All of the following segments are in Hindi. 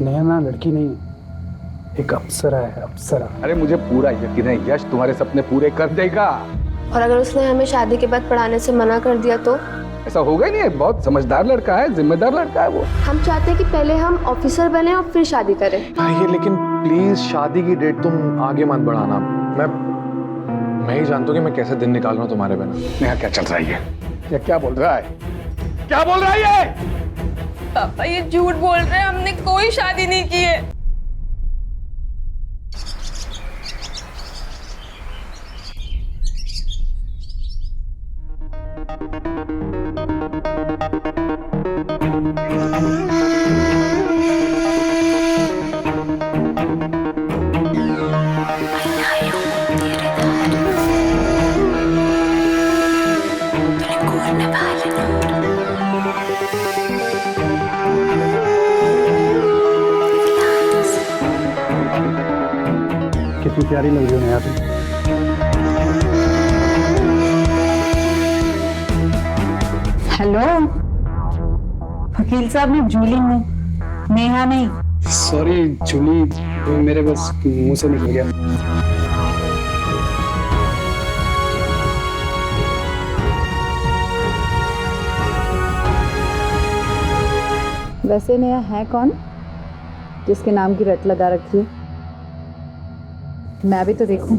नैना लड़की नहीं, एक अप्सरा है, अप्सरा। अरे मुझे पूरा यकीन है यश तुम्हारे सपने पूरे कर देगा। और अगर उसने हमें शादी के बाद पढ़ाने से मना कर दिया तो? ऐसा होगा ही नहीं, बहुत समझदार लड़का है, जिम्मेदार लड़का है वो। हम चाहते हैं कि पहले हम ऑफिसर बने और फिर शादी करें। ये लेकिन प्लीज शादी की डेट तुम आगे मत बढ़ाना। मैं ही जानता हूँ कि मैं कैसे दिन निकाल रहा हूँ तुम्हारे बिना। नेहा क्या चल रहा है ये क्या बोल रहा है, क्या बोल रहा है ये? पापा ये झूठ बोल रहे हैं, हमने कोई शादी नहीं की है। कितनी प्यारी लग रही हो नेहा तुम। हेलो वकील साहब, मैं जूली हूँ, नेहा नहीं। सॉरी जूली, मेरे बस मुंह से निकल गया। वैसे नेहा है कौन जिसके नाम की रट लगा रखी है? मैं भी तो देखूं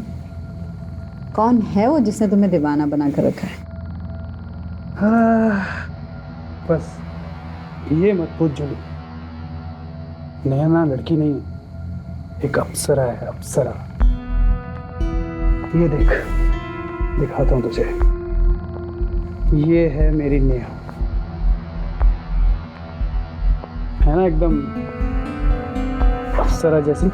कौन है वो जिसने तुम्हें दीवाना बना कर रखा है। बस ये मत पूछ जूली, नैना लड़की नहीं, एक अप्सरा है, अप्सरा। ये देख, दिखाता हूं तुझे। ये है मेरी नेहा, है ना एकदम अप्सरा जैसी।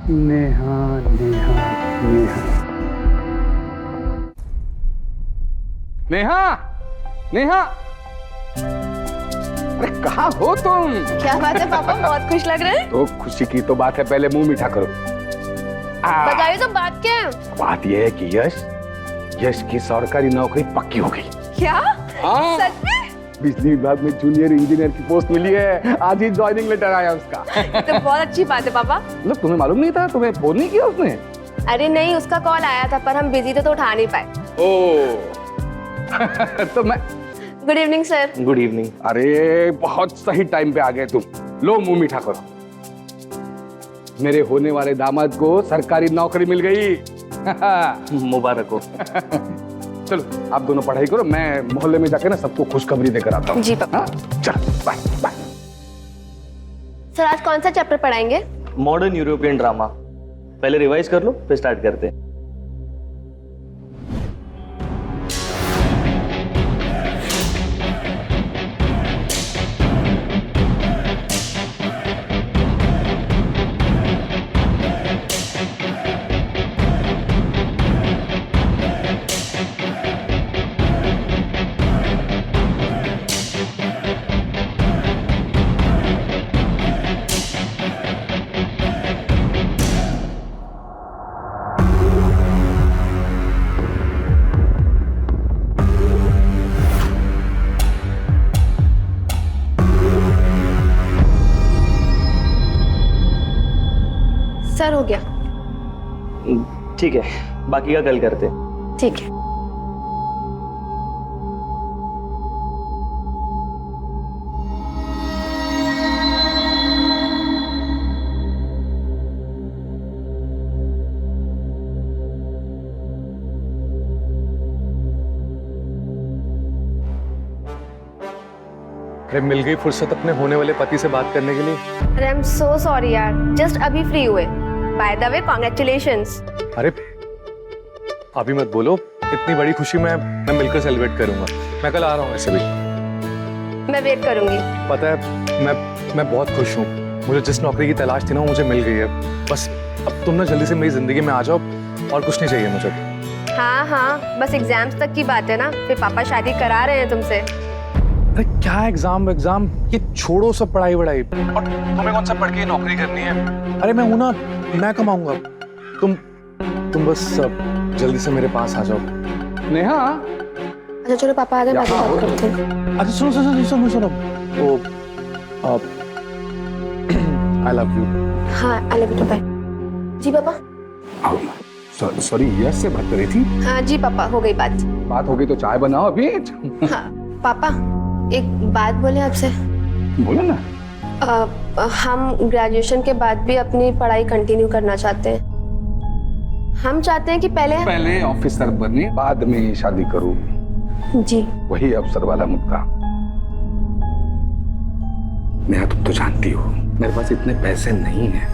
नेहा नेहा नेहा नेहा, नेहा, अरे कहाँ हो तुम? क्या बात है पापा, बहुत खुश लग रहे हैं। तो खुशी की तो बात है, पहले मुंह मीठा करो। बताइए तो बात क्या है? बात यह है कि यश की सरकारी नौकरी पक्की हो गई। क्या? हाँ, सच में? बिजली विभाग में जूनियर इंजीनियर की पोस्ट मिली है, आज ही ज्वाइनिंग लेटर आया उसका। ये तो बहुत अच्छी बात है पापा। मतलब तुम्हें मालूम नहीं था? तुम्हें फोन नहीं किया उसने? अरे नहीं, उसका कॉल आया था पर हम बिजी थे तो उठा नहीं पाए। ओ तो मैं good evening sir. Good evening. अरे बहुत सही टाइम पे आ गए तुम। लो मुंह मीठा करो, मेरे होने वाले दामाद को सरकारी नौकरी मिल गई। मुबारक हो। चलो आप दोनों पढ़ाई करो, मैं मोहल्ले में जाके ना सबको खुशखबरी देकर आता हूँ। जी पापा। चलो बाय बाय। सर आज कौन सा चैप्टर पढ़ाएंगे? Modern European drama. पहले रिवाइज कर लो फिर स्टार्ट करते हैं। सर हो गया। ठीक है, बाकी का कल करते हैं। ठीक है। अरे मिल गई फुर्सत अपने होने वाले पति से बात करने के लिए। अरे आई एम सो सॉरी यार, जस्ट अभी फ्री हुए। By the way congratulations. अरे अभी मत बोलो, इतनी बड़ी खुशी मैं मिलकर सेलिब्रेट करूंगा। मैं कल आ रहा हूँ ऐसे भी। मैं वेट करूंगी। पता है मैं बहुत खुश हूँ। मुझे जिस नौकरी की तलाश थी ना वो मुझे मिल गई है। बस अब तुम ना जल्दी से मेरी जिंदगी में आ जाओ, और कुछ नहीं चाहिए मुझे। हाँ हाँ, बस एग्जाम्स तक की बात है ना, फिर पापा शादी करा रहे हैं तुमसे। अरे क्या एग्जाम ये छोड़ो सब पढ़ाई वढ़ाई। और तुम्हें कौन सा पढ़ के नौकरी करनी है? अरे मैं हूं ना, मैं कमाऊंगा। तुम बस जल्दी से मेरे पास आ जाओ। नेहा, अच्छा चलो पापा आ गए, बाद में बात करते हैं। अच्छा सुनो सुनो सुनो सुनो वो आई लव यू। हाँ आई लव यू, बाय। जी पापा। सॉरी, यस से बात करी थी? हाँ जी पापा, हो गई बात। बात हो गई तो चाय बनाओ अभी। हाँ पापा, एक बात बोले आपसे। बोलो ना। हम ग्रेजुएशन के बाद भी अपनी पढ़ाई कंटिन्यू करना चाहते हैं। हम चाहते हैं कि पहले ऑफिसर बने, बाद में शादी करूं। जी वही अफसर वाला मुद्दा। नेहा तुम तो जानती हो मेरे पास इतने पैसे नहीं हैं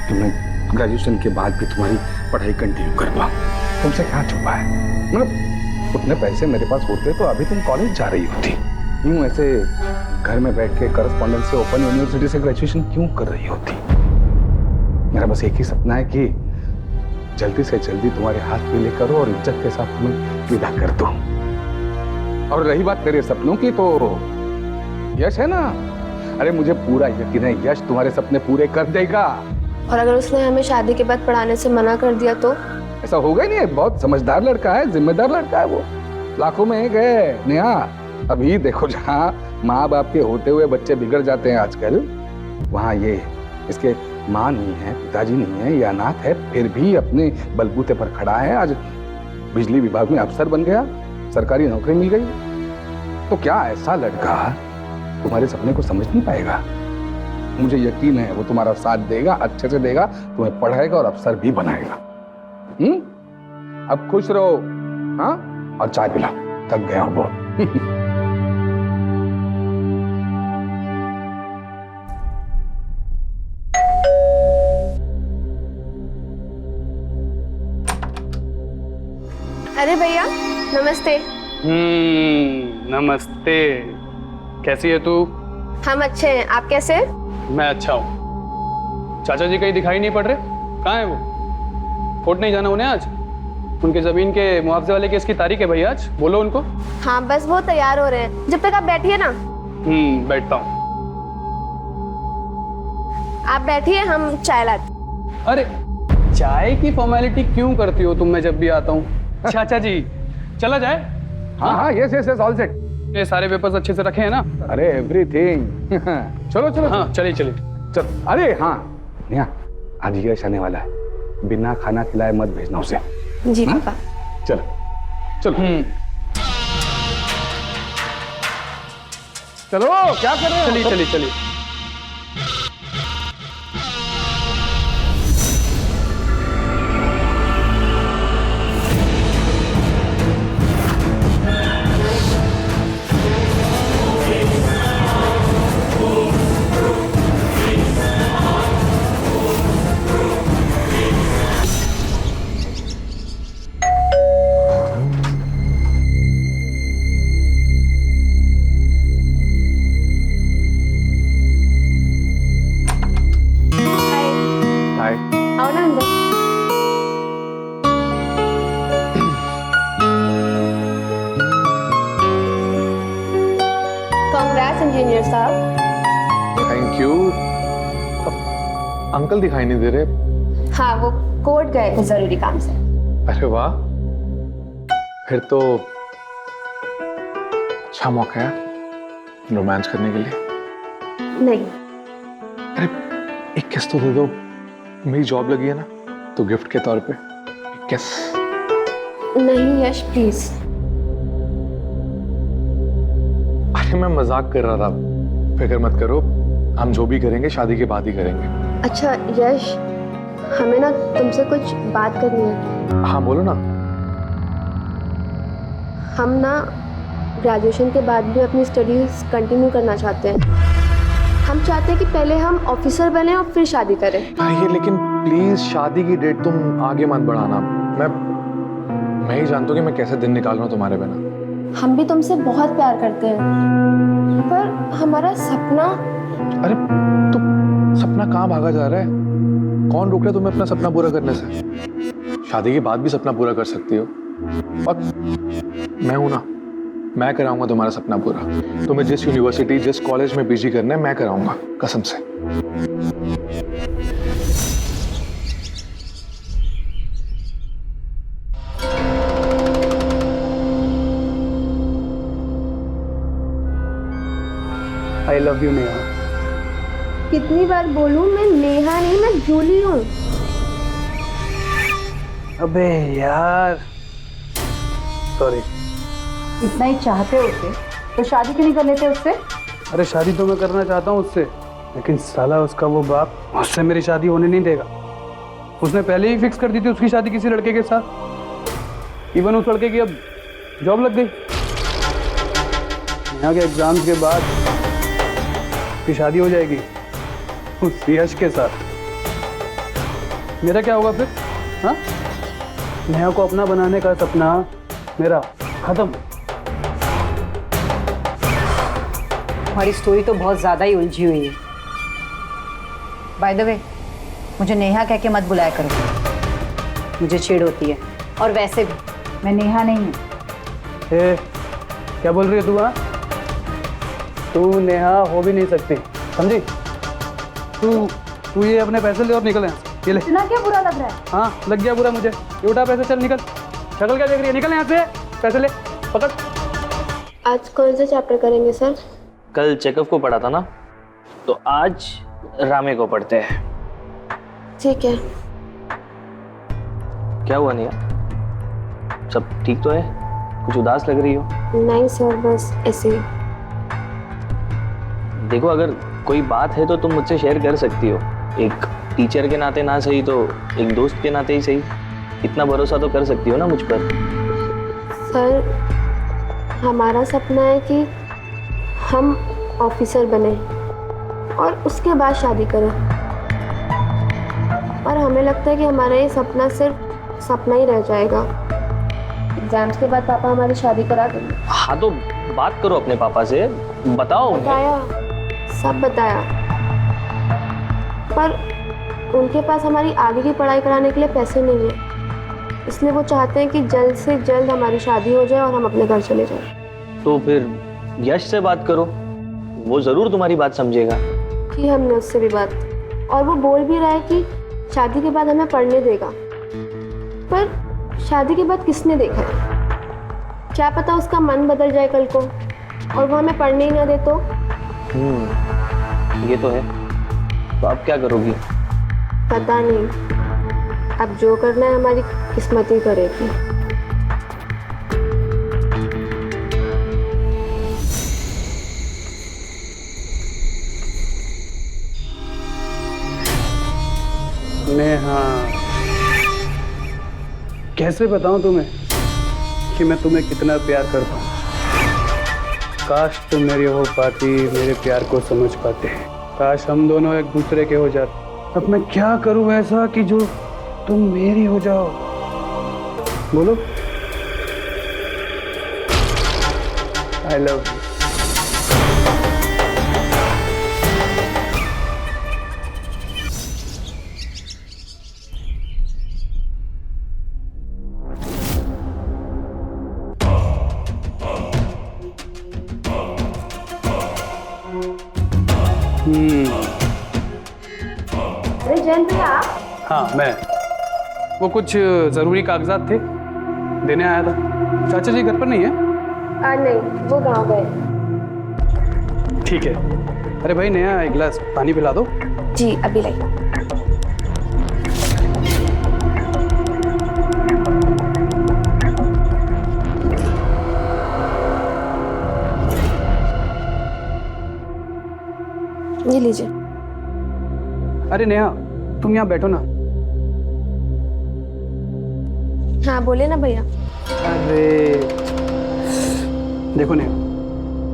कि मैं ग्रेजुएशन के बाद भी तुम्हारी पढ़ाई कंटिन्यू कर पाऊं। तुमसे क्या छुपा है? मतलब उतने पैसे मेरे पास होते तो अभी तुम कॉलेज जा रही होती। यूं ऐसे घर में बैठ के करस्पॉन्डेंस से ओपन यूनिवर्सिटी से ग्रेजुएशन क्यों कर रही होती? मेरा बस एक ही सपना है कि जल्दी से जल्दी तुम्हारे हाथ में लेकर और इज्जत के साथ तुम्हें विदा कर दूं। और रही बात तेरे सपनों की, तो यश है ना, अरे मुझे पूरा यकीन है यश तुम्हारे सपने पूरे कर देगा। और अगर उसने हमें शादी के बाद पढ़ाने से मना कर दिया तो? ऐसा होगा ही नहीं, बहुत समझदार लड़का है, जिम्मेदार लड़का है वो, लाखों में एक है। नेहा अभी देखो, जहाँ माँ बाप के होते हुए बच्चे बिगड़ जाते हैं आजकल, वहाँ ये इसके माँ नहीं है, पिताजी नहीं है, ये अनाथ है, फिर भी अपने बलबूते पर खड़ा है। आज बिजली विभाग में अफसर बन गया, सरकारी नौकरी मिल गई। तो क्या ऐसा लड़का तुम्हारे सपने को समझ नहीं पाएगा? मुझे यकीन है वो तुम्हारा साथ देगा, अच्छे से देगा, तुम्हें पढ़ाएगा और अफसर भी बनाएगा। अब खुश रहो, हाँ? और चाय पिला, थक गया हूं बहुत। अरे भैया नमस्ते। नमस्ते। कैसी है तू? हम अच्छे हैं, आप कैसे हैं? मैं अच्छा हूँ। चाचा जी कहीं दिखाई नहीं पड़ रहे, कहाँ है वो? कोर्ट नहीं जाना उन्हें आज? उनके जमीन के मुआवजे वाले केस की तारीख है भैया आज, बोलो उनको। हाँ बस वो तैयार हो रहे हैं, जब तक आप बैठिए ना। बैठता हूँ। आप बैठिए, हम चाय लाते। अरे चाय की फॉर्मेलिटी क्यों करती हो तुम? मैं जब भी आता हूँ। चाचा जी चला जाए? हाँ हाँ, yes yes yes, all set. ये सारे पेपर्स अच्छे से रखे हैं ना? अरे एवरीथिंग। चलो चलो। हाँ चलिए चलिए। चल। अरे हाँ नेहा, आज यश आने वाला है, बिना खाना खिलाए मत भेजना उसे। जी पापा। चलो चलो। चलो क्या कर रहे हो? चलिए चलिए चलिए। हाय। आओ ना अंदर। कांग्रेस इंजीनियर साहब। Thank you. अंकल दिखाई नहीं दे रहे। हाँ वो कोर्ट गए थे जरूरी काम से। अरे वाह, फिर तो अच्छा मौका है रोमांस करने के लिए। नहीं। अरे एक किस तो दे दो, मेरी जॉब लगी है ना, तो गिफ्ट के तौर पे एक किस। नहीं यश प्लीज। अरे मैं मजाक कर रहा था, फिक्र मत करो, हम जो भी करेंगे शादी के बाद ही करेंगे। अच्छा यश, हमें ना तुमसे कुछ बात करनी है। हाँ बोलो ना। हम ना ग्रेजुएशन के बाद भी अपनी स्टडीज कंटिन्यू करना चाहते हैं। हम चाहते हैं कि पहले हम ऑफिसर बने और फिर शादी करें। अरे लेकिन प्लीज शादी की डेट तुम आगे मत बढ़ाना। मैं ही जानता हूँ कि मैं कैसे दिन निकाल रहा हूँ तुम्हारे बिना। हम भी तुमसे बहुत प्यार करते हैं, पर हमारा सपना। अरे तो सपना कहाँ भागा जा रहा है? कौन रोक रहा है तुम्हें अपना सपना पूरा करने से? शादी के बाद भी सपना पूरा कर सकती हो, और मैं हूं ना, मैं कराऊंगा तुम्हारा सपना पूरा। तुम्हें जिस यूनिवर्सिटी जिस कॉलेज में पीजी करना है मैं कराऊंगा, कसम से। I love you Neha. कितनी बार बोलूं, मैं नेहा नहीं, मैं जूली हूँ। अबे यार, सॉरी। इतना ही चाहते होते तो शादी क्यों नहीं कर लेते उससे? अरे शादी तो मैं करना चाहता हूँ उससे, लेकिन साला उसका वो बाप मुझसे मेरी शादी होने नहीं देगा। उसने पहले ही फिक्स कर दी थी उसकी शादी किसी लड़के के साथ। इवन उस लड़के की अब जॉब लग गई। यहाँ के एग्जाम्स के बाद उसकी शादी हो जाएगी उस यश के साथ। मेरा क्या होगा फिर? हाँ, नेहा को अपना बनाने का सपना मेरा खत्म। हमारी स्टोरी तो बहुत ज़्यादा ही उलझी हुई है। बाय द वे, मुझे नेहा कह के मत बुलाया करो, मुझे चिढ़ होती है। और वैसे भी मैं नेहा नहीं हूँ। ए, क्या बोल रही है तू? हाँ, तू नेहा हो भी नहीं सकती, समझी? तू ये अपने पैसे ले और निकल यहाँ से। ये ले। इतना क्या बुरा लग रहा है? हाँ, लग गया बुरा मुझे। ये उठा पैसे, चल निकल। शक्ल क्या देख रही है? निकल यहाँ से, पैसे ले, पकड़। आज कौन सा चैप्टर करेंगे सर? कल चेकअप को पढ़ा था ना, तो आज रामे को पढ़ते हैं। ठीक है। क्या हुआ निया, सब ठीक तो है? कुछ उदास लग रही हो? नहीं सर, बस ऐसे ही। देखो, अगर कोई बात है तो तुम मुझसे शेयर कर सकती हो। एक टीचर के नाते ना सही तो एक दोस्त के नाते ही सही। इतना भरोसा तो कर सकती हो ना मुझ पर। सर, हमारा सपना है कि हम ऑफिसर बने और उसके बाद शादी करें। और हमें लगता है कि हमारा ये सपना सिर्फ सपना ही रह जाएगा। एग्जाम्स के बाद पापा हमारी शादी करा देंगे। हाँ, तो बात करो अपने पापा से, बताओ उन्हें। बताया, सब बताया, पर उनके पास हमारी आगे की पढ़ाई कराने के लिए पैसे नहीं है। इसलिए वो चाहते हैं कि जल्द से जल्द हमारी शादी हो जाए और हम अपने घर चले जाएं। तो फिर यश से बात करो, वो जरूर तुम्हारी बात समझेगा। कि हमने उससे भी बात, और वो बोल भी रहा है कि शादी के बाद हमें पढ़ने देगा। पर शादी के बाद किसने देखा है? क्या पता उसका मन बदल जाए कल को और वो हमें पढ़ने ही ना दे तो? ये तो है। तो अब क्या करोगी? पता नहीं, अब जो करना है हमारी किस्मत ही करेगी। नेहा, कैसे बताऊं तुम्हें कि मैं तुम्हें कितना प्यार करता हूँ। काश तुम मेरी हो पाती, मेरे प्यार को समझ पाते। काश हम दोनों एक दूसरे के हो जाते। अब मैं क्या करूं ऐसा कि जो तुम मेरी हो जाओ? बोलो। I love you. अरे जैन भैया, हाँ, मैं वो कुछ ज़रूरी कागजात थे, देने आया था। चाचा जी घर पर नहीं है? नहीं, वो गाँव गए। ठीक है। अरे भाई नेहा, एक गिलास पानी पिला दो। जी, अभी लाई। ये लीजिए। अरे नेहा, तुम यहाँ बैठो ना। हाँ बोले ना भैया। अरे देखो नेहा,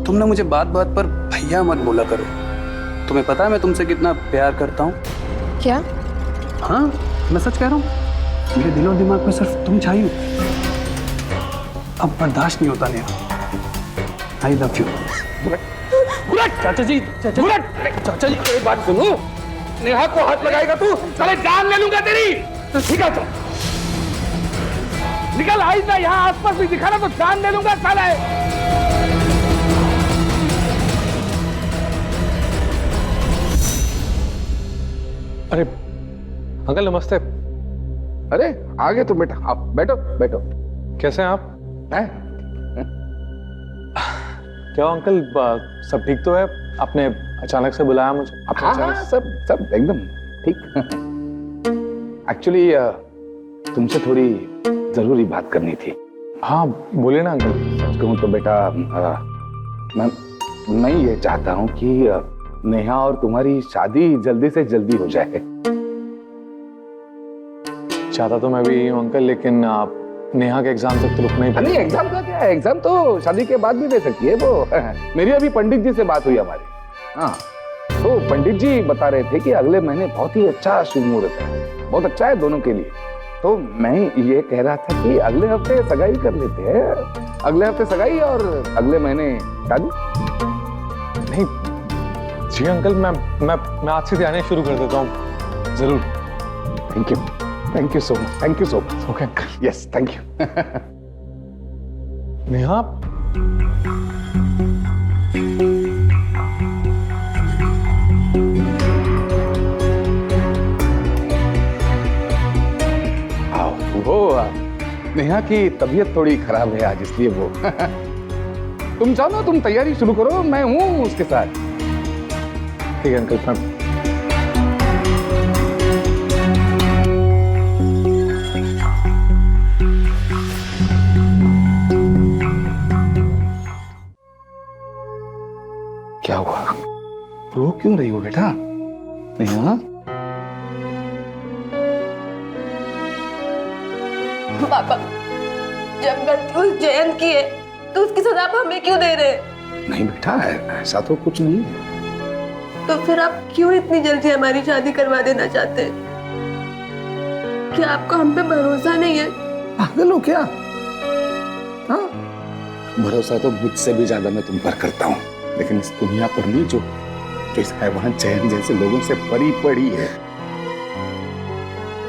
तुम ना मुझे बात बात पर भैया मत बोला करो। तुम्हें पता है मैं तुमसे कितना प्यार करता हूँ। क्या? हाँ, मैं सच कह रहा हूँ। मेरे दिलो दिमाग में सिर्फ तुम छाई हो। अब बर्दाश्त नहीं होता नेहा। I love you. चाचा जी, चाचा जी एक बात सुनो। नेहा को हाथ लगाएगा तू, साले जान ले लूंगा तेरी। तो ठीक है, चल निकल। आई ना यहाँ आसपास भी दिखा ना तो जान ले लूंगा साले। अरे अंकल नमस्ते। अरे आ गए तुम बेटा, आप बैठो बैठो। कैसे हैं आप? हैं? क्या अंकल, सब ठीक तो है? आपने अचानक से बुलाया मुझे? हाँ हाँ, सब सब एकदम ठीक। एक्चुअली तुमसे थोड़ी जरूरी बात करनी थी। हाँ बोले ना अंकल। सच कहूं तो बेटा, मैं ये चाहता हूँ कि नेहा और तुम्हारी शादी जल्दी से जल्दी हो जाए। चाहता तो मैं भी यही हूँ अंकल, लेकिन आप नेहा के एग्जाम तक तो रुकना ही नहीं, एग्जाम का क्या है, एग्जाम तो शादी के बाद भी दे सकती है वो। मेरी अभी पंडित जी से बात हुई हमारी। हाँ, तो पंडित जी बता रहे थे कि अगले महीने बहुत ही अच्छा शुभ मुहूर्त है, बहुत अच्छा है दोनों के लिए। तो मैं ये कह रहा था कि अगले हफ्ते सगाई कर लेते हैं। अगले हफ्ते सगाई और अगले महीने शादी। नहीं जी अंकल, मैं आज से तैयारी शुरू कर देता हूँ। जरूर। Thank you so much, thank you so much. Okay uncle. Yes, thank you. Neha, वो नेहा की तबीयत थोड़ी खराब है आज, इसलिए वो। तुम जानो, तुम तैयारी शुरू करो, मैं हूँ उसके साथ। ठीक है अंकल। मैं क्या हुआ, रो क्यों रही हो बेटा? नेहा, पापा, जब गलती उस जयंत की है तो उसकी सजा आप हमें क्यों दे रहे हैं? नहीं बेटा, ऐसा तो कुछ नहीं है। तो फिर आप क्यों इतनी जल्दी हमारी शादी करवा देना चाहते हैं? क्या आपको हम पे भरोसा नहीं है? पागल हो क्या? हाँ, भरोसा तो मुझसे भी ज्यादा मैं तुम पर करता हूँ, लेकिन इस दुनिया पर नहीं, जो इस हैवान चैन जैसे लोगों से परी पड़ी है।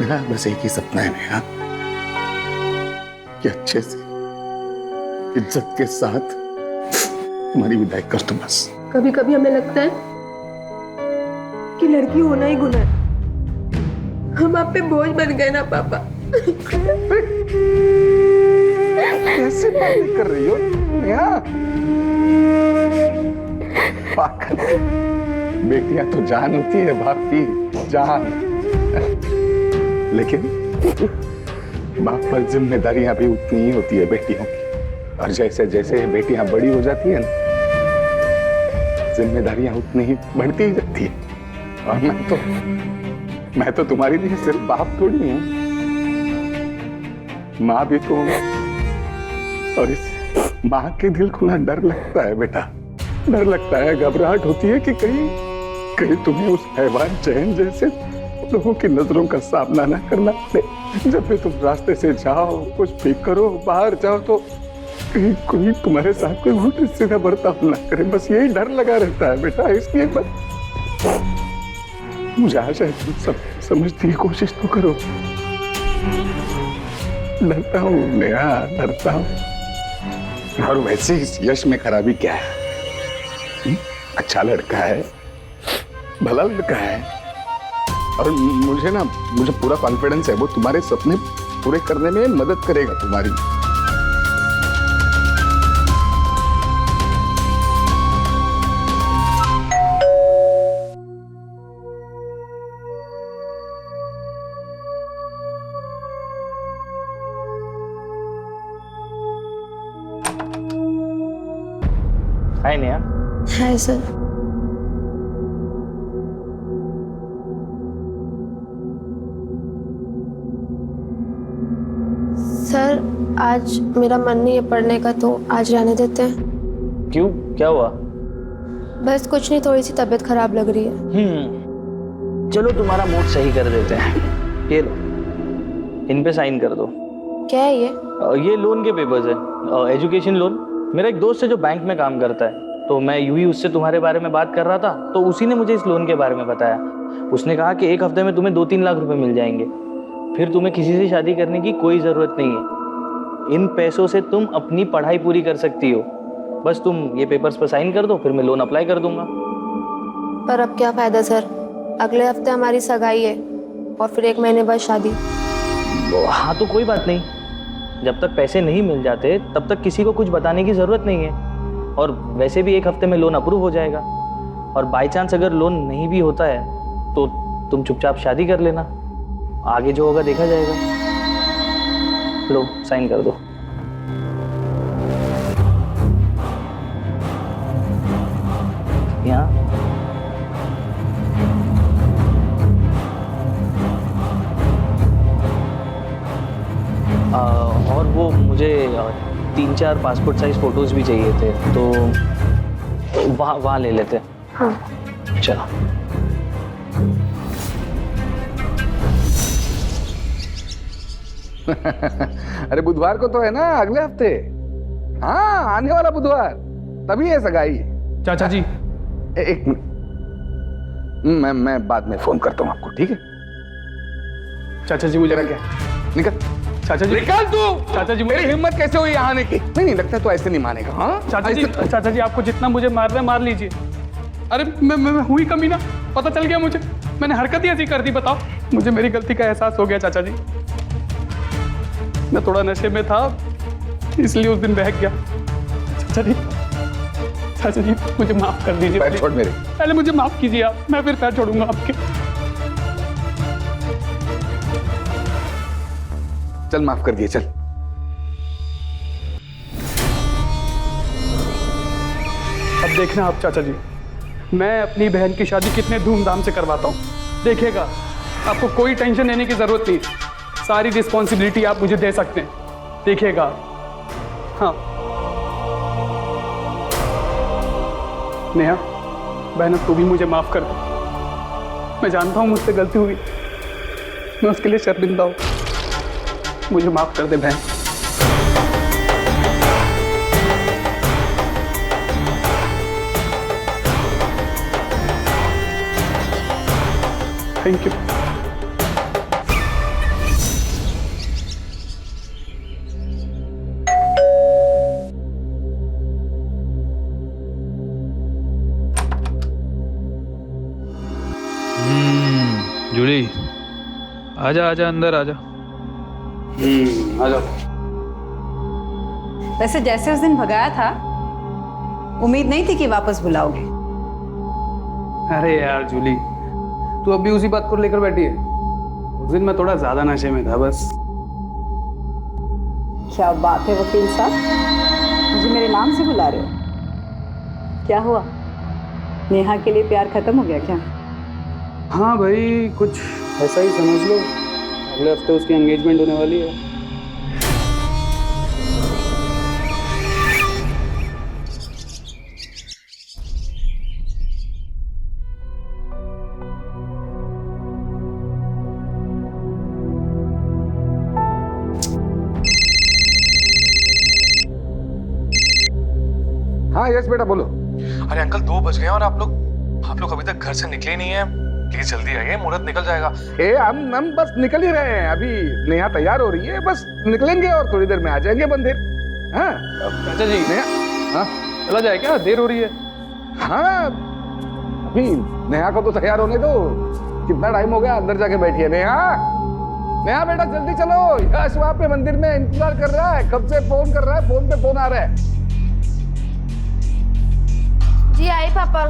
मेरा बस एक ही सपना है नेहा, कि अच्छे से इज्जत के साथ तुम्हारी विदाई कर दो बस। कभी कभी हमें लगता है कि लड़की होना ही गुनाह है। हम आप पे बोझ बन गए ना पापा। कैसे बातें कर रही हो नेहा? पागल, बेटियां तो जान होती है बाप की, जान। लेकिन बाप पर जिम्मेदारियां भी उतनी ही होती है बेटियों की, और जैसे जैसे बेटियां बड़ी हो जाती है ना, जिम्मेदारियां उतनी ही बढ़ती ही जाती है। और मैं तो तुम्हारी लिए सिर्फ बाप थोड़ी हूं, माँ भी तो हूं। और इस माँ के दिल को ना डर लगता है बेटा, डर लगता है, घबराहट होती है कि कहीं तुम्हें उस हैवान चैन जैसे लोगों की नजरों का सामना ना करना पड़े। जब भी तुम रास्ते से जाओ, कुछ भी करो, बाहर जाओ, तो कहीं कोई तुम्हारे साथ कोई उल्टा सीधा बर्ताव ना करे, बस यही डर लगा रहता है बेटा। इसलिए बस मुझे आशा है तुम सब समझने की कोशिश तो करो। डरता हूँ नेहा, डरता हूँ। और वैसे इस यश में खराबी क्या है? अच्छा लड़का है, भला लड़का है, और मुझे पूरा कॉन्फिडेंस है वो तुम्हारे सपने पूरे करने में मदद करेगा तुम्हारी। Hi Neha. Hi sir. Sir, आज मेरा मन नहीं है पढ़ने का, तो आज रहने देते हैं। क्यों, क्या हुआ? बस कुछ नहीं, थोड़ी सी तबीयत खराब लग रही है। चलो तुम्हारा मूड सही कर देते हैं। ये लो, इन पे साइन कर दो। क्या है ये? ये लोन के पेपर्स है, एजुकेशन लोन। मेरा एक दोस्त है जो बैंक में काम करता है, तो मैं यूं ही उससे तुम्हारे बारे में बात कर रहा था, तो उसी ने मुझे इस लोन के बारे में बताया। उसने कहा कि एक हफ्ते में तुम्हें 2-3 लाख रुपए मिल जाएंगे, फिर तुम्हें किसी से शादी करने की कोई ज़रूरत नहीं है। इन पैसों से तुम अपनी पढ़ाई पूरी कर सकती हो। बस तुम ये पेपर्स पर साइन कर दो, फिर मैं लोन अप्लाई कर दूंगा। पर अब क्या फ़ायदा सर, अगले हफ्ते हमारी सगाई है और फिर 1 महीने बाद शादी। हाँ तो कोई बात नहीं, जब तक पैसे नहीं मिल जाते तब तक किसी को कुछ बताने की ज़रूरत नहीं है। और वैसे भी 1 हफ्ते में लोन अप्रूव हो जाएगा। और बाई चांस अगर लोन नहीं भी होता है तो तुम चुपचाप शादी कर लेना, आगे जो होगा देखा जाएगा। लो साइन कर दो। यहाँ और वो मुझे 3-4 पासपोर्ट साइज फोटोज भी चाहिए थे, तो वहाँ ले लेते। हाँ। चलो। अरे बुधवार को तो है ना, अगले हफ्ते। हाँ, आने वाला बुधवार, तभी है सगाई। चाचा जी एक मिनट, मैं बाद में फोन करता हूँ आपको, ठीक है? चाचा जी मुझे क्या निकल, चाचा जी निकल तू। चाचा जी मेरी हिम्मत कैसे हुई यहाँ आने की? नहीं लगता तो ऐसे नहीं मानेगा। हाँ चाचा जी आपको जितना मुझे मार रहे मार लीजिए। अरे मैं हुई कमीना, पता चल गया मुझे, मैंने हरकत ही ऐसी कर दी। बताओ, मुझे मेरी गलती का एहसास हो गया चाचा जी। मैं थोड़ा नशे में था इसलिए उस दिन बहक गया। चाचा जी मुझे माफ कर दीजिए। पैर छोड़ मेरे। पहले मुझे माफ कीजिए आप, मैं फिर पैर छोड़ूंगा आपके। चल माफ कर दिए, चल। अब देखना आप चाचा जी, मैं अपनी बहन की शादी कितने धूमधाम से करवाता हूँ। देखिएगा, आपको कोई टेंशन लेने की जरूरत नहीं, सारी रिस्पॉन्सिबिलिटी आप मुझे दे सकते हैं। देखिएगा। हाँ नेहा, बहन अब तू भी मुझे माफ कर दे। मैं जानता हूँ मुझसे गलती हुई, मैं उसके लिए शर्मिंदा हूँ। मुझे माफ कर दे बहन। Thank you. जूली, आजा आजा, अंदर आजा। आ जाओ। वैसे जैसे उस दिन भगाया था, उम्मीद नहीं थी कि वापस बुलाओगे। अरे यार जूली, तू अभी उसी बात को लेकर बैठी है। उस दिन मैं थोड़ा ज्यादा नशे में था बस। क्या बात है वकील साहब, मुझे मेरे नाम से बुला रहे हो? क्या हुआ, नेहा के लिए प्यार खत्म हो गया क्या? हाँ भाई, कुछ ऐसा ही समझ लो। अगले हफ्ते उसकी एंगेजमेंट होने वाली है। हाँ यस बेटा, बोलो। अरे अंकल, 2 बज गए हैं और आप लोग अभी तक घर से निकले नहीं है। प्लीज जल्दी आइए, मुहूर्त निकल जाएगा। हम बस निकल ही रहे हैं, अभी नेहा तैयार हो रही है, बस निकलेंगे और थोड़ी देर में आ जाएंगे बंधेर। हाँ चाचा जी, नेहा, हाँ चला जाए क्या? देर हो रही है। हाँ, अभी नेहा को तो तैयार होने दो। कितना टाइम हो गया, अंदर जाके बैठी है। नेहा, नेहा बेटा जल्दी चलो, यश वहां पे मंदिर में इंतजार कर रहा है, कब से फोन कर रहा है, फोन पे फोन आ रहा है। जी आई पापा।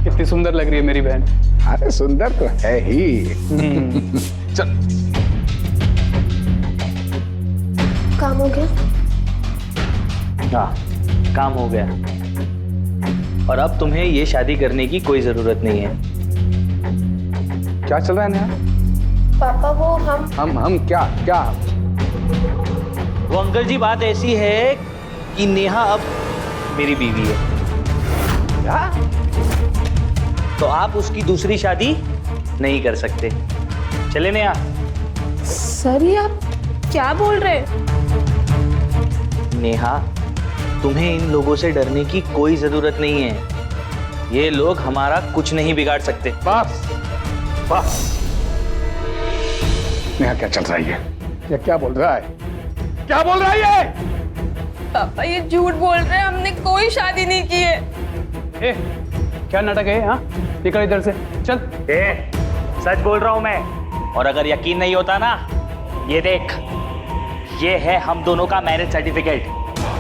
कितनी सुंदर लग रही है मेरी बहन। अरे सुंदर तो है ही। चल। काम हो गया? हाँ, काम हो गया। और अब तुम्हें ये शादी करने की कोई जरूरत नहीं है। क्या चल रहा है नेहा? पापा वो हम क्या क्या? वो अंकल जी, बात ऐसी है कि नेहा अब मेरी बीवी है। क्या? तो आप उसकी दूसरी शादी नहीं कर सकते। चले नेहा। सर ये आप क्या बोल रहे हैं? नेहा, तुम्हें इन लोगों से डरने की कोई जरूरत नहीं है। ये लोग हमारा कुछ नहीं बिगाड़ सकते। बस बस। नेहा क्या चल रहा है ये क्या बोल रहा है? क्या बोल रहा है ये? पापा ये झूठ बोल रहे हैं, हमने कोई शादी नहीं की है। ए, क्या नाटक है? हाँ, निकल इधर से, चल। ए, सच बोल रहा हूं मैं। और अगर यकीन नहीं होता ना, ये देख, ये है हम दोनों का मैरिज सर्टिफिकेट।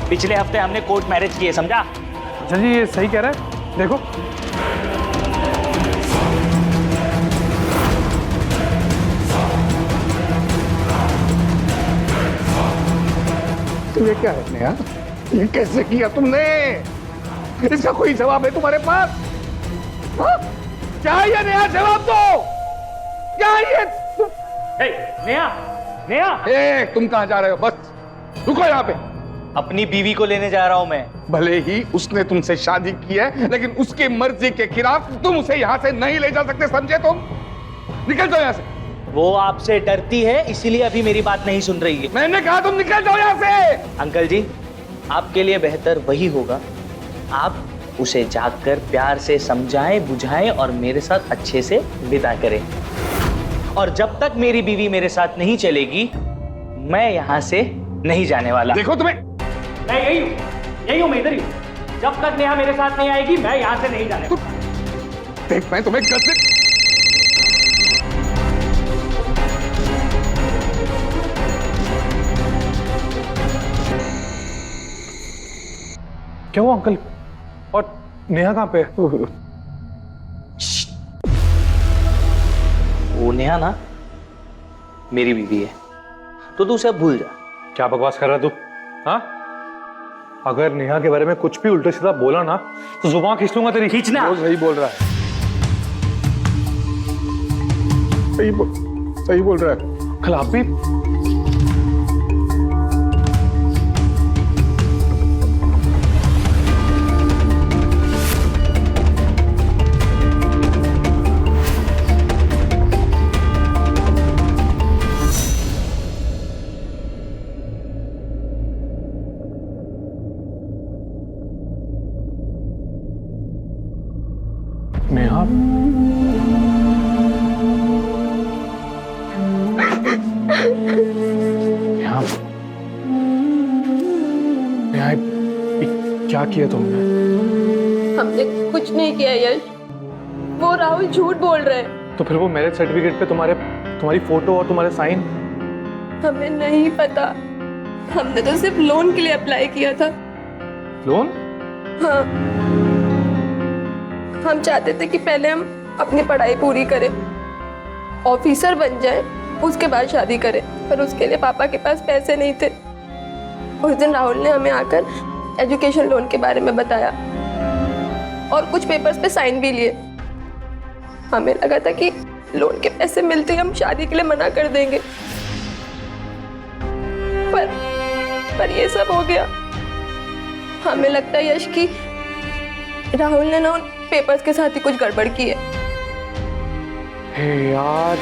पिछले हफ्ते हमने कोर्ट मैरिज किए, समझा? अच्छा जी, ये सही कह रहा है। देखो तो ये क्या है नेहा? ये कैसे किया तुमने? इसका कोई जवाब है तुम्हारे पास? हाँ? क्या है ये नेहा? जवाब दो। क्या है ये? नेहा, नेहा, ए, तुम कहां जा रहे हो? बस रुको यहाँ पे। अपनी बीवी को लेने जा रहा हूं मैं। भले ही उसने तुमसे शादी की है, लेकिन उसकी मर्जी के खिलाफ तुम उसे यहाँ से नहीं ले जा सकते, समझे तुम? निकल जाओ यहाँ से। वो आपसे डरती है, इसीलिए अभी मेरी बात नहीं सुन रही है। मैंने कहा तुम निकल जाओ यहाँ से। अंकल जी, आपके लिए बेहतर वही होगा, आप उसे जाकर प्यार से समझाएं, बुझाएं और मेरे साथ अच्छे से विदा करें। और जब तक मेरी बीवी मेरे साथ नहीं चलेगी, मैं यहाँ से नहीं जाने वाला। देखो तुम्हें, मैं यही हूँ, मैं इधर ही हूँ। जब तक नेहा मेरे साथ नहीं आएगी, मैं यहाँ से नहीं जाने वाला। देख मैं तुम्हें गलत। क्या हुआ अंकल? और नेहा कहाँ पे? वो नेहा ना मेरी बीवी है, तो तू उसे अब भूल जा। क्या बकवास कर रहा तू? हाँ, अगर नेहा के बारे में कुछ भी उल्टा सीधा बोला ना तो जुबान खींच लूंगा तेरी। खींचना। वो सही बोल रहा है, सही बोल रहा है। अंकल आप भी? नेहा, नेहा, नेहा, ये क्या किया तुमने? हमने कुछ नहीं किया यश, वो राहुल झूठ बोल रहे हैं। तो फिर वो मैरिज सर्टिफिकेट पे तुम्हारी फोटो और तुम्हारे साइन? हमें नहीं पता, हमने तो सिर्फ लोन के लिए अप्लाई किया था। लोन? हाँ, हम चाहते थे कि पहले हम अपनी पढ़ाई पूरी करें, ऑफिसर बन जाएं, उसके बाद शादी करें, पर उसके लिए पापा के पास पैसे नहीं थे। उस दिन राहुल ने हमें आकर एजुकेशन लोन के बारे में बताया और कुछ पेपर्स पे साइन भी लिए। हमें लगा था कि लोन के पैसे मिलते ही हम शादी के लिए मना कर देंगे, पर ये सब हो गया। हमें लगता है यश कि राहुल ने ना उन पेपर्स के साथ ही कुछ गड़बड़ की है। हे यार,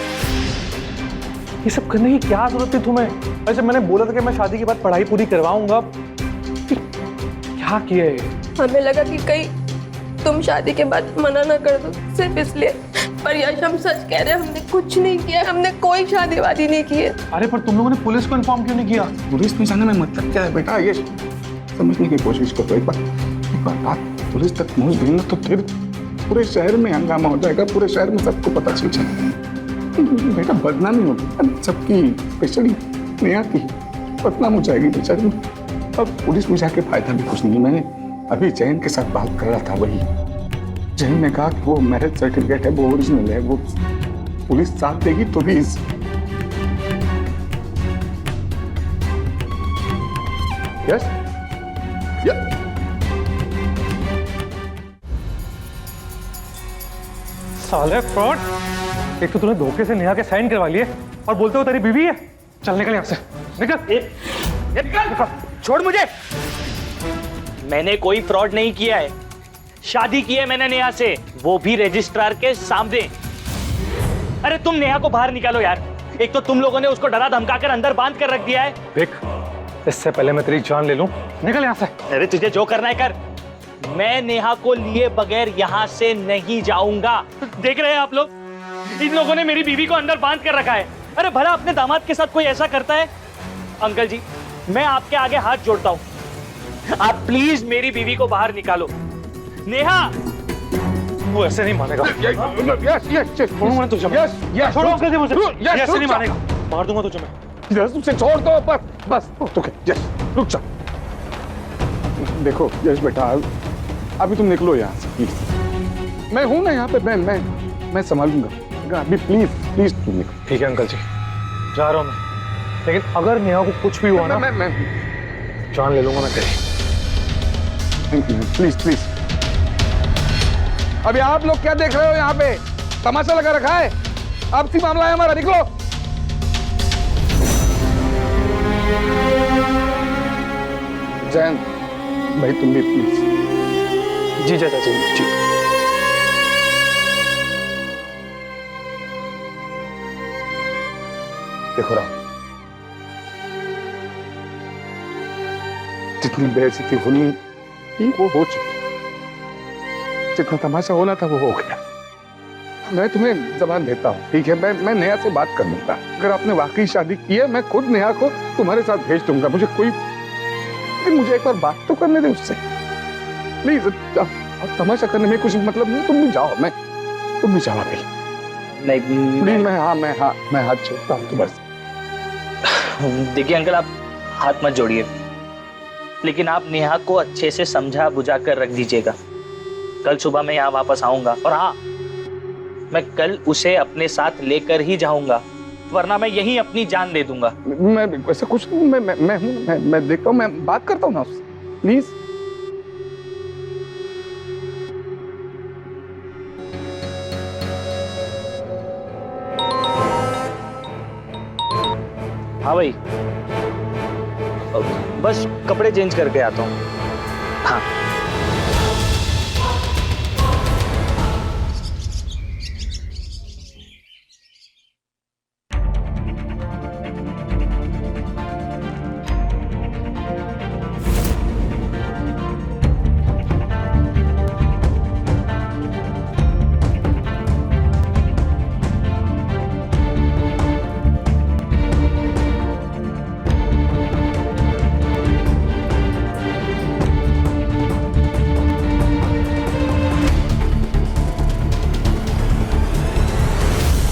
ये सब करने की क्या जरूरत थी तुम्हें? वैसे मैंने बोला था कि मैं शादी के बाद पढ़ाई पूरी करवाऊंगा। क्या किया है? हमें लगा कि कहीं तुम शादी के बाद मना ना कर दो, सिर्फ इसलिए। पर यश हम सच कह रहे हैं, हमने कुछ नहीं किया, हमने कोई शादी वादी नहीं की है। अरे पर तुम लोगों ने पुलिस को इन्फॉर्म क्यों नहीं किया? पुलिस में जाने में मतलब क्या है बेटा? ये समझने की कोशिश करो। एक बार बात पुलिस तक पहुंच गई ना तो फिर पूरे शहर में हंगामा हो जाएगा, पूरे शहर में सबको पता चल जाएगा। बेटा बदनामी होगी सबकी, स्पेशली नेहा की बदनाम हो जाएगी बेचारी। अब पुलिस में जाके फायदा भी कुछ नहीं। मैंने अभी जैन के साथ बात कर रहा था, वही जैन ने कहा कि वो मैरिज सर्टिफिकेट है, वो ओरिजिनल है, वो पुलिस साथ देगी तो भी यस साले फ्रॉड, एक तो तूने धोखे से नेहा के साइन करवा लिए और बोलते हो तेरी बीवी है। चल निकल यहाँ से, निकल। निकल, छोड़ मुझे। मैंने कोई फ्रॉड नहीं किया है, शादी की है मैंने नेहा से, वो भी रजिस्ट्रार के सामने। अरे तुम नेहा को बाहर निकालो यार, एक तो तुम लोगों ने उसको डरा धमका कर अंदर बांध कर रख दिया है। देख, इससे पहले मैं तेरी जान ले लूं, निकल यहाँ से। अरे तुझे जो करना है कर, मैं नेहा को लिए बगैर यहाँ से नहीं जाऊंगा। देख रहे हैं आप लोग, इन लोगों ने मेरी बीवी को अंदर बांध कर रखा है। अरे भला अपने दामाद के साथ कोई ऐसा करता है? अंकल जी, मैं आपके आगे हाथ जोड़ता हूँ, आप प्लीज मेरी बीवी को बाहर निकालो। नेहा, वो ऐसे नहीं मानेगा। छोड़ूंगा तुझे, छोड़ो अंकल जी मुझे, ऐसे नहीं मानेगा, मार दूंगा तुझे मैं। यस उसे छोड़ दो, बस तो यस रुक जा। देखो यस बेटा, अभी तुम निकलो यहाँ से प्लीज। मैं हूं ना यहाँ पे, मैं संभालूंगा। अभी प्लीज प्लीज तुम निकलो। ठीक है अंकल जी, जा रहा हूँ मैं, लेकिन अगर नेहा को कुछ भी हुआ ना, मैं जान ले लूंगा मैं तेरी। Please please. अभी आप लोग क्या देख रहे हो यहाँ पे? तमाशा लगा रखा है? आपसी मामला है हमारा, निकलो। जैन भाई तुम भी प्लीज। जी चाचा जी, जी। देखो राम, जितनी बेइज्जती होनी थी वो हो चुकी, जितना तमाशा होना था वो हो गया। मैं तुम्हें जबान देता हूँ, ठीक है? मैं नेहा से बात कर लूंगा। अगर आपने वाकई शादी की है, मैं खुद नेहा को तुम्हारे साथ भेज दूंगा। मुझे कोई, लेकिन मुझे एक बार बात तो करने दे उससे प्लीज। तमाशा करने में कुछ मतलब नहीं। तुम भी जाओ, तुम भी जाओ अभी। नहीं प्लीज। मैं हाथ जोड़ता हूँ तुम्हारे। देखिए अंकल, आप हाथ मत जोड़िए, लेकिन आप नेहा को अच्छे से समझा बुझा कर रख दीजिएगा। कल सुबह मैं यहाँ वापस आऊंगा, और हाँ, मैं कल उसे अपने साथ लेकर ही जाऊंगा, वरना मैं यहीं अपनी जान दे दूंगा। मैं वैसे कुछ नहीं, मैं हूँ, मैं देखता हूँ, मैं बात करता हूँ ना उससे, प्लीज। हाँ भाई, बस कपड़े चेंज करके आता हूँ। हाँ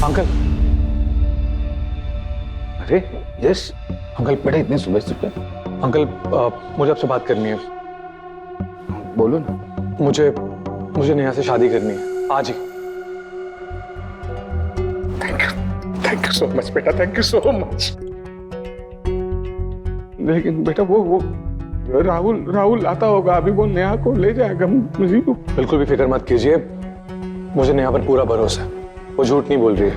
अंकल। अरे यस अंकल, बड़े इतने सुबह सुबह। अंकल मुझे आपसे बात करनी है। बोलो ना। मुझे नेहा से शादी करनी है, आज ही। थैंक यू सो मच बेटा, थैंक यू सो मच। लेकिन बेटा वो राहुल आता होगा, अभी वो नेहा को ले जाएगा। मुझे बिल्कुल भी फिक्र मत कीजिए, मुझे नेहा पर पूरा भरोसा है। वो झूठ नहीं बोल रही है,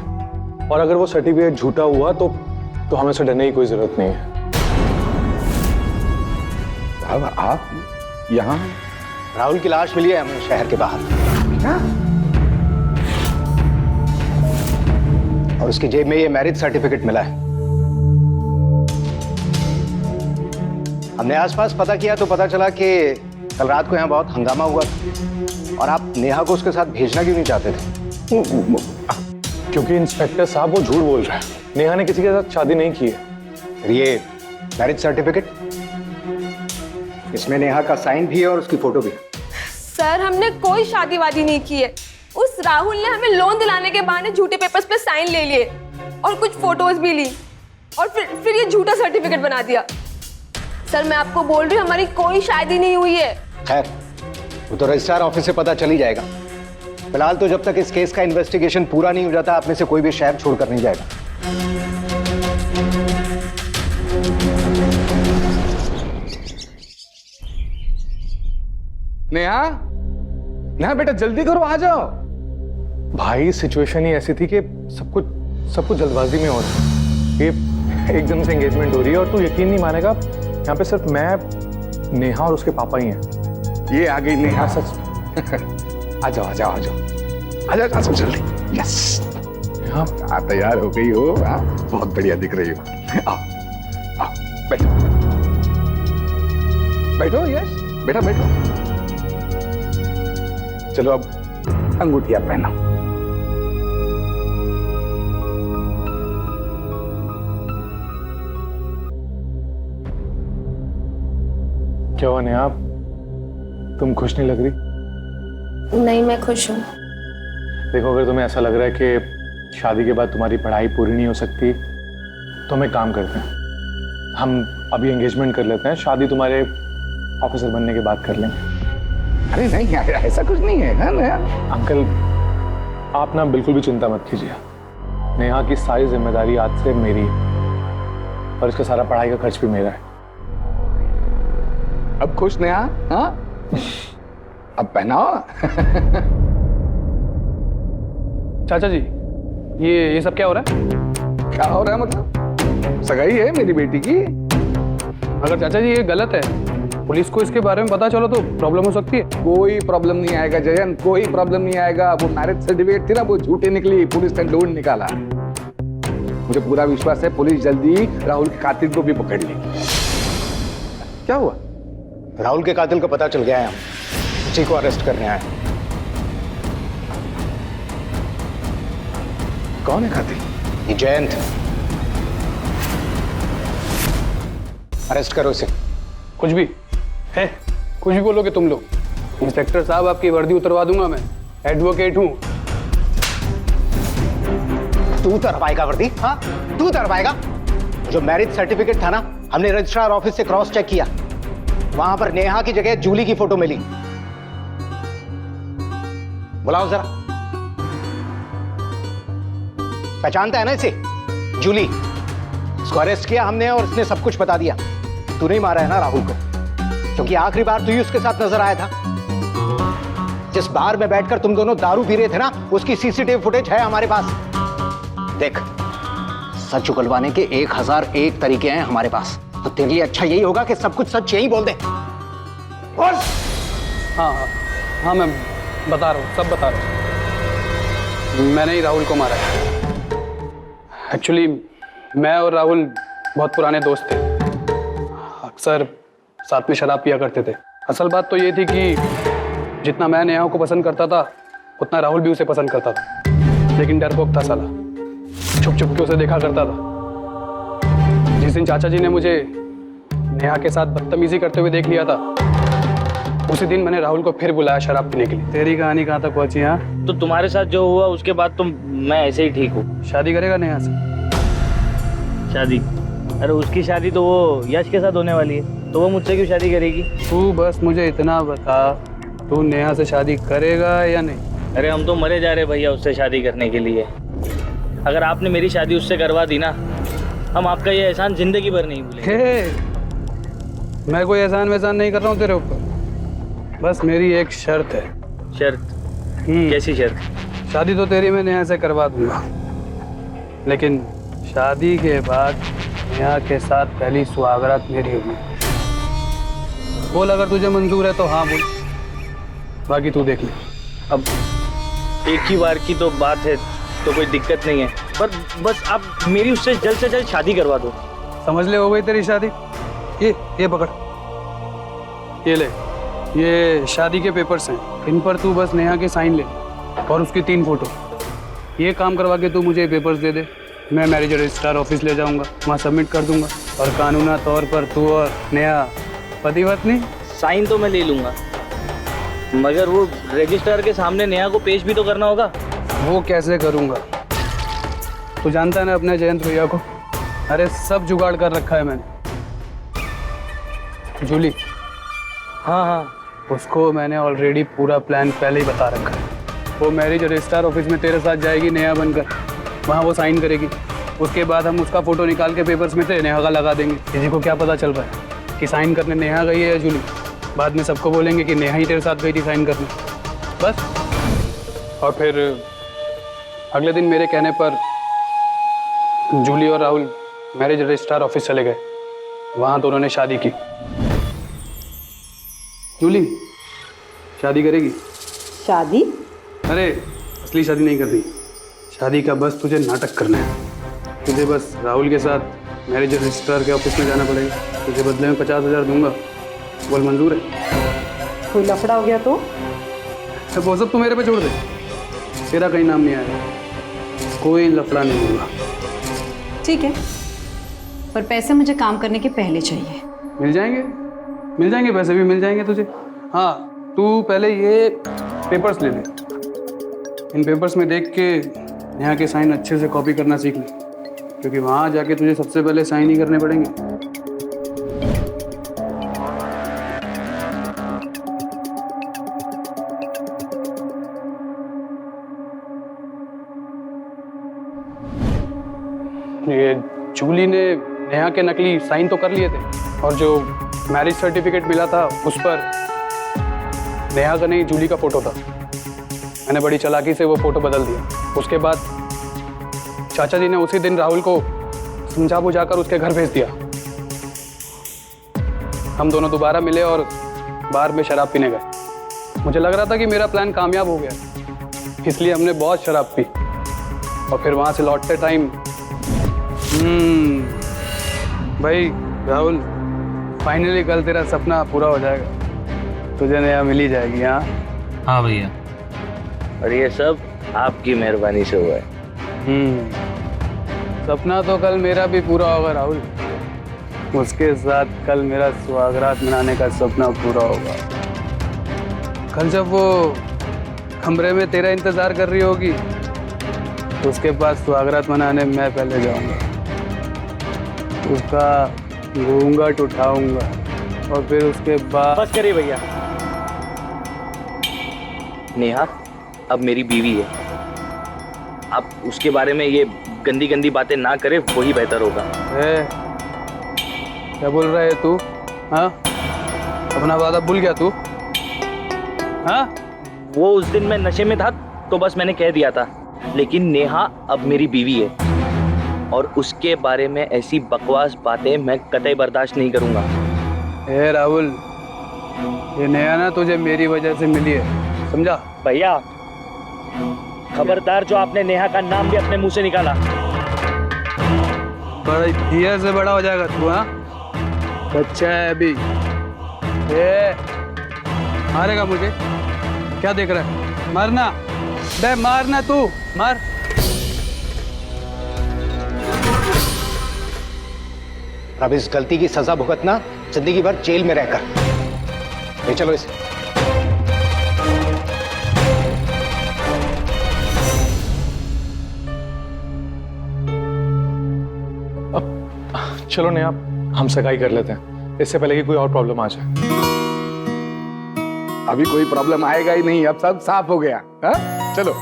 और अगर वो सर्टिफिकेट झूठा हुआ तो हमें से डरने की कोई जरूरत नहीं है। अब आप यहाँ? राहुल की लाश मिली है हमें शहर के बाहर। क्या? और उसकी जेब में ये मैरिज सर्टिफिकेट मिला है। हमने आसपास पता किया तो पता चला कि कल रात को यहाँ बहुत हंगामा हुआ था, और आप नेहा को उसके साथ भेजना क्यों नहीं चाहते थे? क्योंकि इंस्पेक्टर साहब वो झूठ बोल रहा है, नेहा ने किसी के साथ शादी नहीं की है। ये मैरिज सर्टिफिकेट, इसमें नेहा का साइन भी है और उसकी फोटो भी। सर, हमने कोई शादी वादी नहीं की है। उस राहुल ने हमें लोन दिलाने के बहाने झूठे पेपर्स पे साइन ले लिए और कुछ फोटोज भी ली, और फिर ये झूठा सर्टिफिकेट बना दिया। सर, मैं आपको बोल रही हूँ, हमारी कोई शादी नहीं हुई है। खैर, वो तो रजिस्ट्रार ऑफिस से पता चल ही जाएगा। फिलहाल तो जब तक इस केस का इन्वेस्टिगेशन पूरा नहीं हो जाता, आप में से कोई भी शहर छोड़कर नहीं जाएगा। नेहा बेटा जल्दी करो, आ जाओ। भाई सिचुएशन ही ऐसी थी कि सब कुछ जल्दबाजी में हो रहा है। ये एकदम से एंगेजमेंट हो रही है, और तू यकीन नहीं मानेगा, यहाँ पे सिर्फ मैं, नेहा और उसके पापा ही हैं। ये आ गई नेहा, सच। आ जाओ जल्दी। यस, हाँ तैयार हो गई हो। बहुत बढ़िया दिख रही हो। आओ बैठो। यस बेटा बैठो। चलो अब अंगूठियां पहनो। क्या हुआ नेहा, तुम खुश नहीं लग रही? नहीं, मैं खुश हूँ। देखो, अगर तुम्हें ऐसा लग रहा है कि शादी के बाद तुम्हारी पढ़ाई पूरी नहीं हो सकती, तो हम एक काम करते हैं, हम अभी एंगेजमेंट कर लेते हैं, शादी तुम्हारे ऑफिसर बनने के बाद कर लेंगे। अरे नहीं यार, ऐसा कुछ नहीं है नया। अंकल आप ना बिल्कुल भी चिंता मत कीजिए, नेहा की सारी जिम्मेदारी आज से मेरी है और इसका सारा पढ़ाई का खर्च भी मेरा है। अब खुश नेहा? हाँ अब पहनाओ। चाचा जी ये सब क्या हो रहा है? क्या हो रहा है मतलब? सगाई है मेरी बेटी की। अगर चाचा जी ये गलत है, पुलिस को इसके बारे में पता चलो तो प्रॉब्लम हो सकती है। कोई प्रॉब्लम नहीं आएगा जयंत, कोई प्रॉब्लम नहीं आएगा। वो मैरिज सर्टिफिकेट थी ना, वो झूठी निकली, पुलिस ने ढूंढ निकाला। मुझे पूरा विश्वास है पुलिस जल्दी राहुल के कातिल को भी पकड़ लेगी। क्या हुआ? राहुल के कातिल को पता चल गया है, हम उसी को अरेस्ट करने आए। कौन है कातिल? ये जयंत, अरेस्ट करो इसे। कुछ भी है, कुछ भी बोलोगे तुम लोग। इंस्पेक्टर साहब आपकी वर्दी उतरवा दूंगा, मैं एडवोकेट हूँ। तू उतरवाएगा वर्दी? हाँ तू उतरवाएगा? जो मैरिज सर्टिफिकेट था ना, हमने रजिस्ट्रार ऑफिस से क्रॉस चेक किया, वहां पर नेहा की जगह जूली की फोटो मिली। बुलाओ जरा। पहचानता है ना इसे? जूली। इसको अरेस्ट किया हमने और इसने सब कुछ बता दिया। तू नहीं मारा है ना राहुल को? क्योंकि आखिरी बार तू ही उसके साथ नजर आया था। जिस बार में बैठकर तुम दोनों दारू पी रहे थे ना, उसकी सीसीटीवी फुटेज है हमारे पास। देख, सच उगलवाने के 1001 तरीके हैं हमारे पास। तो तेरे लिए अच्छा यही होगा कि सब कुछ सच यही बोल दे। बोल। हाँ हाँ हाँ, मैं बता रहा हूँ, सब बता रहा हूँ। मैंने ही राहुल को मारा है। एक्चुअली मैं और राहुल बहुत पुराने दोस्त थे, अक्सर साथ में शराब पिया करते थे। असल बात तो ये थी कि जितना मैं नेहा को पसंद करता था, उतना राहुल भी उसे पसंद करता था। लेकिन डरपोक था साला, छुप छुप के उसे देखा करता था। जिस दिन चाचा जी ने मुझे नेहा के साथ बदतमीजी करते हुए देख लिया था, उसी दिन मैंने राहुल को फिर बुलाया शराब पीने के लिए। तेरी कहानी कहाँ तक पहुंची? हाँ, तो तुम्हारे साथ जो हुआ उसके बाद तो मैं ऐसे ही ठीक हूँ। शादी करेगा नेहा से? शादी? अरे उसकी शादी तो वो यश के साथ होने वाली है, तो वो मुझसे क्यों शादी करेगी? तू बस मुझे इतना बता, तू नेहा से शादी करेगा या नहीं? अरे हम तो मरे जा रहे भैया उससे शादी करने के लिए। अगर आपने मेरी शादी उससे करवा दी ना, हम आपका ये एहसान जिंदगी भर नहीं भूलेंगे। मैं कोई एहसान वहसान नहीं कर रहा हूँ तेरे ऊपर, बस मेरी एक शर्त है। शर्त? कैसी शर्त? शादी तो तेरी मैं नेहा से करवा दूंगा, लेकिन शादी के बाद नेहा के साथ पहली सुहागरात मेरी होगी। बोल, अगर तुझे मंजूर है तो हाँ बोल, बाकी तू देख ले। अब एक ही बार की तो बात है, तो कोई दिक्कत नहीं है, पर बस आप मेरी उससे जल्द से जल्द शादी करवा दो। समझ ले, हो गई तेरी शादी। ये पकड़, ये ले, ये शादी के पेपर्स हैं। इन पर तू बस नेहा के साइन ले और उसकी 3 फोटो। ये काम करवा के तू मुझे पेपर्स दे दे, मैं मैरिज रजिस्ट्रार ऑफिस ले जाऊंगा, वहाँ सबमिट कर दूंगा और कानूना तौर पर तू और नेहा पति पत्नी। साइन तो मैं ले लूंगा, मगर वो रजिस्ट्रार के सामने नेहा को पेश भी तो करना होगा। वो कैसे करूंगा? तू जानता है ना अपने जयंत भैया को, अरे सब जुगाड़ कर रखा है मैंने। जूली, हाँ हाँ, उसको मैंने ऑलरेडी पूरा प्लान पहले ही बता रखा है। वो मैरिज रजिस्ट्रार ऑफिस में तेरे साथ जाएगी नेहा बनकर, वहाँ वो साइन करेगी। उसके बाद हम उसका फोटो निकाल के पेपर्स में से नेहा का लगा देंगे। किसी को क्या पता चल रहा है कि साइन करने नेहा गई है या जूली? बाद में सबको बोलेंगे कि नेहा ही तेरे साथ गई थी साइन करने, बस। और फिर अगले दिन मेरे कहने पर जूली और राहुल मैरिज रजिस्ट्रार ऑफिस चले गए, वहाँ तो उन्होंने शादी की। जूली शादी करेगी? शादी? अरे असली शादी नहीं करनी, शादी का बस तुझे नाटक करना है। तुझे बस राहुल के साथ मैरिज रजिस्ट्रार के ऑफिस में जाना पड़ेगा, तुझे बदले में 50,000 दूंगा। बोल मंजूर है? कोई लफड़ा हो गया तो? वो सब तू मेरे पे छोड़ दे, तेरा कहीं नाम नहीं आएगा, कोई लफड़ा नहीं होगा। ठीक है, पर पैसे मुझे काम करने के पहले चाहिए। मिल जाएंगे, पैसे भी मिल जाएंगे तुझे। हाँ, तू पहले ये पेपर्स ले ले, इन पेपर्स में देख के यहाँ के साइन अच्छे से कॉपी करना सीख ले, क्योंकि वहाँ जाके तुझे सबसे पहले साइन ही करने पड़ेंगे। ये जूली ने नेहा के नकली साइन तो कर लिए थे, और जो मैरिज सर्टिफिकेट मिला था उस पर नेहा का नहीं जूली का फोटो था। मैंने बड़ी चालाकी से वो फोटो बदल दिया। उसके बाद चाचा जी ने उसी दिन राहुल को समझा बुझाकर उसके घर भेज दिया। हम दोनों दोबारा मिले और बार में शराब पीने गए। मुझे लग रहा था कि मेरा प्लान कामयाब हो गया, इसलिए हमने बहुत शराब पी और फिर वहां से लौटते टाइम भाई राहुल, फाइनली कल तेरा सपना पूरा हो जाएगा, तुझे नया मिल ही जाएगी। हाँ हाँ भैया, और ये सब आपकी मेहरबानी से हुआ है। सपना तो कल मेरा भी पूरा होगा राहुल, उसके साथ कल मेरा सुहागरात मनाने का सपना पूरा होगा। कल जब वो कमरे में तेरा इंतजार कर रही होगी, उसके पास सुहागरात मनाने मैं पहले जाऊंगा, उसका घूंघट उठाऊंगा और फिर उसके बाद। बस करिए भैया। नेहा अब मेरी बीवी है, आप उसके बारे में ये गंदी गंदी बातें ना करें, वही बेहतर होगा। क्या बोल रहा है तू? हाँ, अपना वादा भूल गया तू? हाँ, वो उस दिन मैं नशे में था तो बस मैंने कह दिया था, लेकिन नेहा अब मेरी बीवी है और उसके बारे में ऐसी बकवास बातें मैं कतई बर्दाश्त नहीं करूंगा। राहुल, ये नेहा ना तुझे मेरी वजह से मिली है, समझा? भैया खबरदार, जो आपने नेहा का नाम भी अपने मुंह से निकाला। बड़ा धीरे से बड़ा हो जाएगा तू। हाँ, बच्चा है अभी। मारेगा मुझे? क्या देख रहा है? मारना बे, मारना तू, मार। अब इस गलती की सजा भुगतना जिंदगी भर जेल में रहकर। ले चलो इसे। चलो नेहा, हम सगाई कर लेते हैं, इससे पहले कि कोई और प्रॉब्लम आ जाए। अभी कोई प्रॉब्लम आएगा ही नहीं, अब सब साफ हो गया। हाँ? चलो।